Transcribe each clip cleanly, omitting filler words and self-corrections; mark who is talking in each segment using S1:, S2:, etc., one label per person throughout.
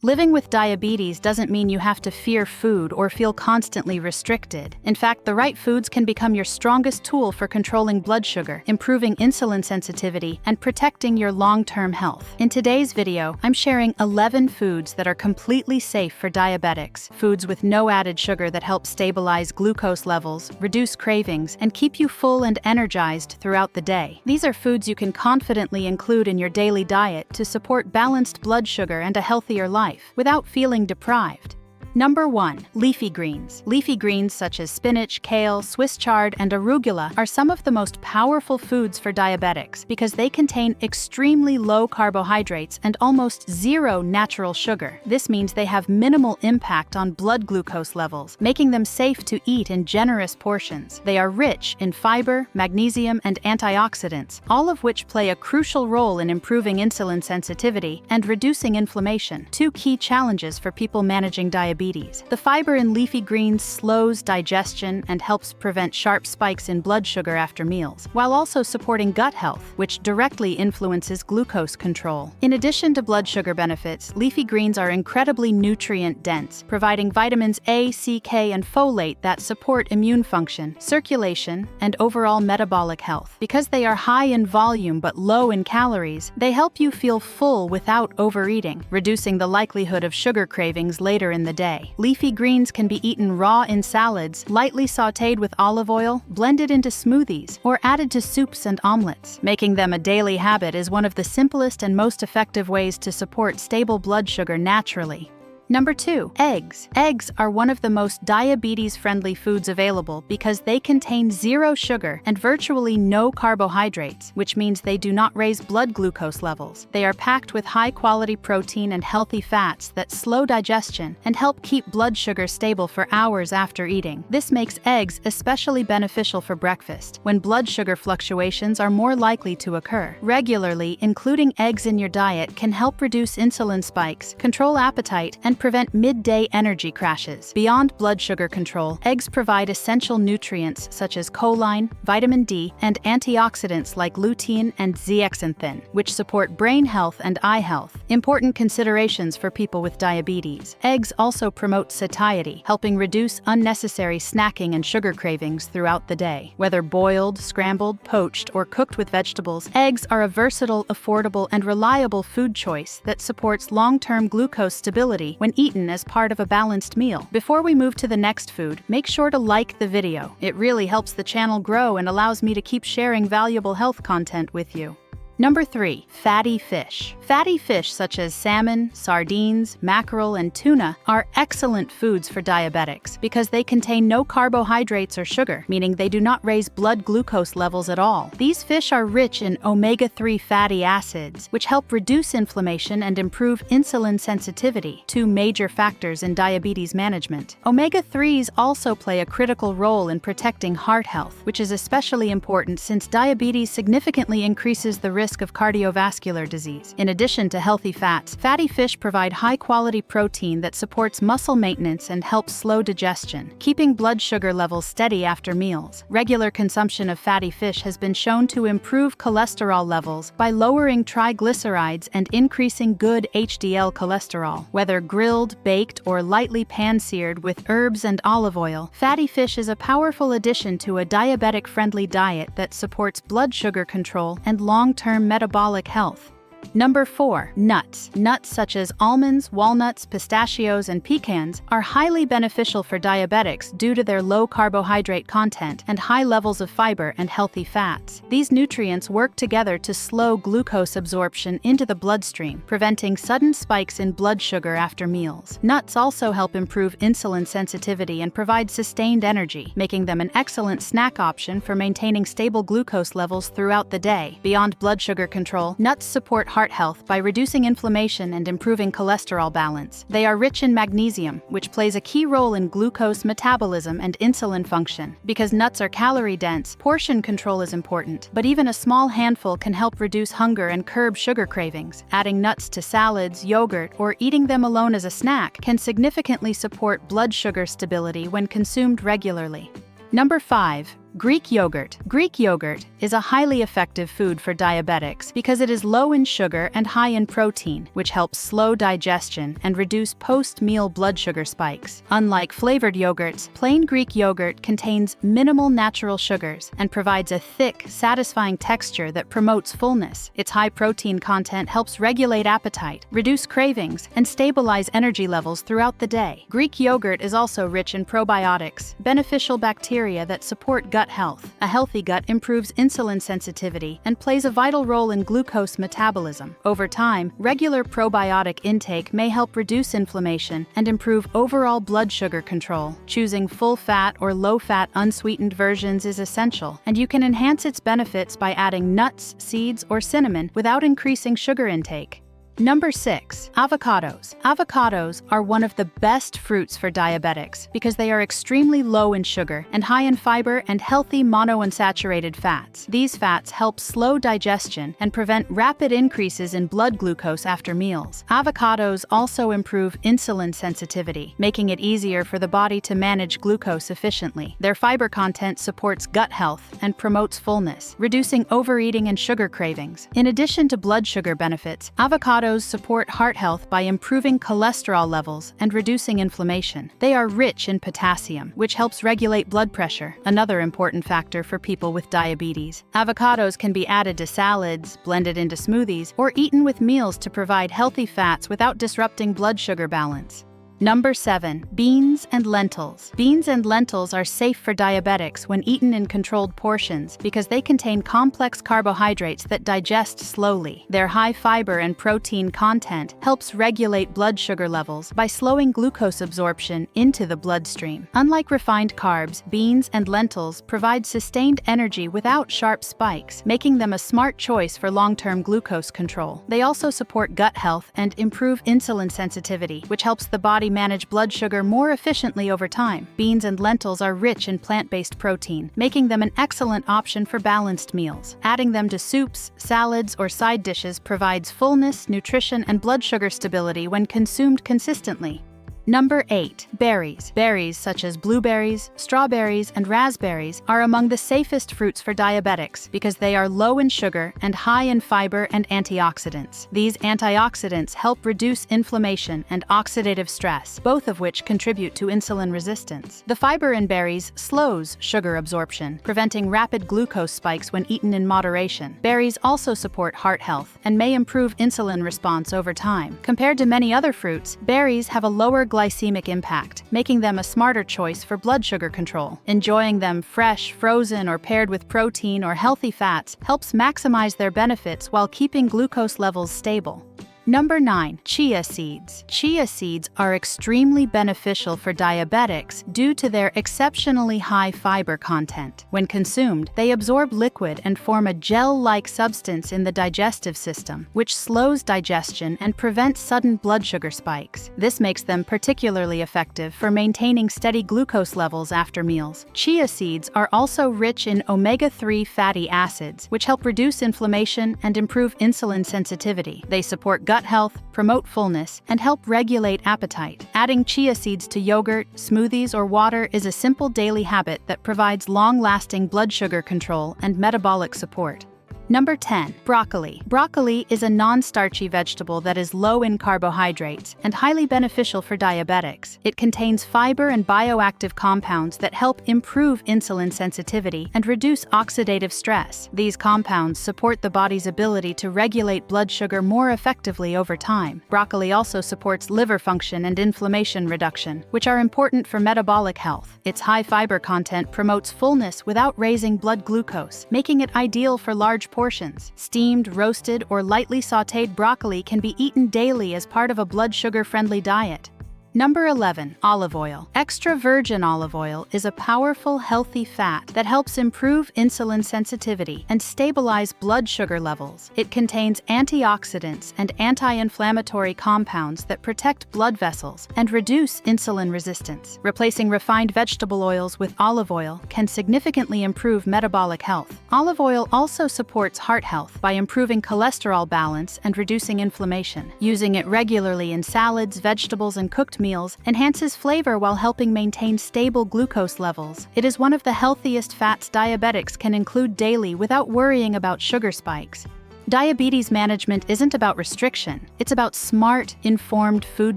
S1: Living with diabetes doesn't mean you have to fear food or feel constantly restricted. In fact, the right foods can become your strongest tool for controlling blood sugar, improving insulin sensitivity, and protecting your long-term health. In today's video, I'm sharing 11 foods that are completely safe for diabetics, foods with no added sugar that help stabilize glucose levels, reduce cravings, and keep you full and energized throughout the day. These are foods you can confidently include in your daily diet to support balanced blood sugar and a healthier life without feeling deprived. Number 1. Leafy greens. Leafy greens such as spinach, kale, Swiss chard, and arugula are some of the most powerful foods for diabetics because they contain extremely low carbohydrates and almost zero natural sugar. This means they have minimal impact on blood glucose levels, making them safe to eat in generous portions. They are rich in fiber, magnesium, and antioxidants, all of which play a crucial role in improving insulin sensitivity and reducing inflammation, two key challenges for people managing diabetes. The fiber in leafy greens slows digestion and helps prevent sharp spikes in blood sugar after meals, while also supporting gut health, which directly influences glucose control. In addition to blood sugar benefits, leafy greens are incredibly nutrient-dense, providing vitamins A, C, K, and folate that support immune function, circulation, and overall metabolic health. Because they are high in volume but low in calories, they help you feel full without overeating, reducing the likelihood of sugar cravings later in the day. Leafy greens can be eaten raw in salads, lightly sautéed with olive oil, blended into smoothies, or added to soups and omelets. Making them a daily habit is one of the simplest and most effective ways to support stable blood sugar naturally. Number 2. Eggs. Eggs are one of the most diabetes-friendly foods available because they contain zero sugar and virtually no carbohydrates, which means they do not raise blood glucose levels. They are packed with high-quality protein and healthy fats that slow digestion and help keep blood sugar stable for hours after eating. This makes eggs especially beneficial for breakfast, when blood sugar fluctuations are more likely to occur. Regularly including eggs in your diet can help reduce insulin spikes, control appetite, and prevent midday energy crashes. Beyond blood sugar control, eggs provide essential nutrients such as choline, vitamin D, and antioxidants like lutein and zeaxanthin, which support brain health and eye health, important considerations for people with diabetes. Eggs also promote satiety, helping reduce unnecessary snacking and sugar cravings throughout the day. Whether boiled, scrambled, poached, or cooked with vegetables, eggs are a versatile, affordable, and reliable food choice that supports long-term glucose stability when eaten as part of a balanced meal. Before we move to the next food, make sure to like the video. It really helps the channel grow and allows me to keep sharing valuable health content with you. Number 3. Fatty fish. Fatty fish such as salmon, sardines, mackerel, and tuna are excellent foods for diabetics because they contain no carbohydrates or sugar, meaning they do not raise blood glucose levels at all. These fish are rich in omega-3 fatty acids, which help reduce inflammation and improve insulin sensitivity, two major factors in diabetes management. Omega-3s also play a critical role in protecting heart health, which is especially important since diabetes significantly increases the risk of cardiovascular disease. In addition to healthy fats, fatty fish provide high-quality protein that supports muscle maintenance and helps slow digestion, keeping blood sugar levels steady after meals. Regular consumption of fatty fish has been shown to improve cholesterol levels by lowering triglycerides and increasing good HDL cholesterol. Whether grilled, baked, or lightly pan-seared with herbs and olive oil, fatty fish is a powerful addition to a diabetic-friendly diet that supports blood sugar control and long-term metabolic health. Number 4. Nuts. Nuts such as almonds, walnuts, pistachios, and pecans are highly beneficial for diabetics due to their low carbohydrate content and high levels of fiber and healthy fats. These nutrients work together to slow glucose absorption into the bloodstream, preventing sudden spikes in blood sugar after meals. Nuts also help improve insulin sensitivity and provide sustained energy, making them an excellent snack option for maintaining stable glucose levels throughout the day. Beyond blood sugar control, nuts support heart health by reducing inflammation and improving cholesterol balance. They are rich in magnesium, which plays a key role in glucose metabolism and insulin function. Because nuts are calorie-dense, portion control is important, but even a small handful can help reduce hunger and curb sugar cravings. Adding nuts to salads, yogurt, or eating them alone as a snack can significantly support blood sugar stability when consumed regularly. Number 5. Greek yogurt. Greek yogurt is a highly effective food for diabetics because it is low in sugar and high in protein, which helps slow digestion and reduce post-meal blood sugar spikes. Unlike flavored yogurts, plain Greek yogurt contains minimal natural sugars and provides a thick, satisfying texture that promotes fullness. Its high protein content helps regulate appetite, reduce cravings, and stabilize energy levels throughout the day. Greek yogurt is also rich in probiotics, beneficial bacteria that support gut health. A healthy gut improves insulin sensitivity and plays a vital role in glucose metabolism. Over time, regular probiotic intake may help reduce inflammation and improve overall blood sugar control. Choosing full-fat or low-fat unsweetened versions is essential, and you can enhance its benefits by adding nuts, seeds, or cinnamon without increasing sugar intake. Number 6. Avocados. Avocados are one of the best fruits for diabetics because they are extremely low in sugar and high in fiber and healthy monounsaturated fats. These fats help slow digestion and prevent rapid increases in blood glucose after meals. Avocados also improve insulin sensitivity, making it easier for the body to manage glucose efficiently. Their fiber content supports gut health and promotes fullness, reducing overeating and sugar cravings. In addition to blood sugar benefits, avocados support heart health by improving cholesterol levels and reducing inflammation. They are rich in potassium, which helps regulate blood pressure, another important factor for people with diabetes. Avocados can be added to salads, blended into smoothies, or eaten with meals to provide healthy fats without disrupting blood sugar balance. Number 7. Beans and lentils. Beans and lentils are safe for diabetics when eaten in controlled portions because they contain complex carbohydrates that digest slowly. Their high fiber and protein content helps regulate blood sugar levels by slowing glucose absorption into the bloodstream. Unlike refined carbs, beans and lentils provide sustained energy without sharp spikes, making them a smart choice for long-term glucose control. They also support gut health and improve insulin sensitivity, which helps the body manage blood sugar more efficiently over time. Beans and lentils are rich in plant-based protein, making them an excellent option for balanced meals. Adding them to soups, salads, or side dishes provides fullness, nutrition, and blood sugar stability when consumed consistently. Number 8. Berries. Berries such as blueberries, strawberries, and raspberries are among the safest fruits for diabetics because they are low in sugar and high in fiber and antioxidants. These antioxidants help reduce inflammation and oxidative stress, both of which contribute to insulin resistance. The fiber in berries slows sugar absorption, preventing rapid glucose spikes when eaten in moderation. Berries also support heart health and may improve insulin response over time. Compared to many other fruits, berries have a lower glycemic impact, making them a smarter choice for blood sugar control. Enjoying them fresh, frozen, or paired with protein or healthy fats helps maximize their benefits while keeping glucose levels stable. Number 9. Chia seeds. Chia seeds are extremely beneficial for diabetics due to their exceptionally high fiber content. When consumed, they absorb liquid and form a gel-like substance in the digestive system, which slows digestion and prevents sudden blood sugar spikes. This makes them particularly effective for maintaining steady glucose levels after meals. Chia seeds are also rich in omega-3 fatty acids, which help reduce inflammation and improve insulin sensitivity. They support gut health, promote fullness, and help regulate appetite. Adding chia seeds to yogurt, smoothies, or water is a simple daily habit that provides long-lasting blood sugar control and metabolic support. Number 10. Broccoli. Broccoli is a non-starchy vegetable that is low in carbohydrates and highly beneficial for diabetics. It contains fiber and bioactive compounds that help improve insulin sensitivity and reduce oxidative stress. These compounds support the body's ability to regulate blood sugar more effectively over time. Broccoli also supports liver function and inflammation reduction, which are important for metabolic health. Its high fiber content promotes fullness without raising blood glucose, making it ideal for large portions. Steamed, roasted, or lightly sautéed broccoli can be eaten daily as part of a blood sugar-friendly diet. Number 11. Olive oil. Extra virgin olive oil is a powerful, healthy fat that helps improve insulin sensitivity and stabilize blood sugar levels. It contains antioxidants and anti-inflammatory compounds that protect blood vessels and reduce insulin resistance. Replacing refined vegetable oils with olive oil can significantly improve metabolic health. Olive oil also supports heart health by improving cholesterol balance and reducing inflammation. Using it regularly in salads, vegetables, and cooked meals meals, enhances flavor while helping maintain stable glucose levels. It is one of the healthiest fats diabetics can include daily without worrying about sugar spikes. Diabetes management isn't about restriction, it's about smart, informed food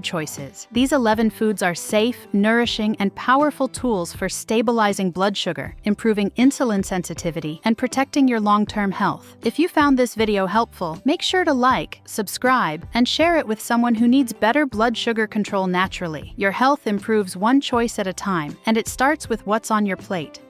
S1: choices. These 11 foods are safe, nourishing, and powerful tools for stabilizing blood sugar, improving insulin sensitivity, and protecting your long-term health. If you found this video helpful, make sure to like, subscribe, and share it with someone who needs better blood sugar control naturally. Your health improves one choice at a time, and it starts with what's on your plate.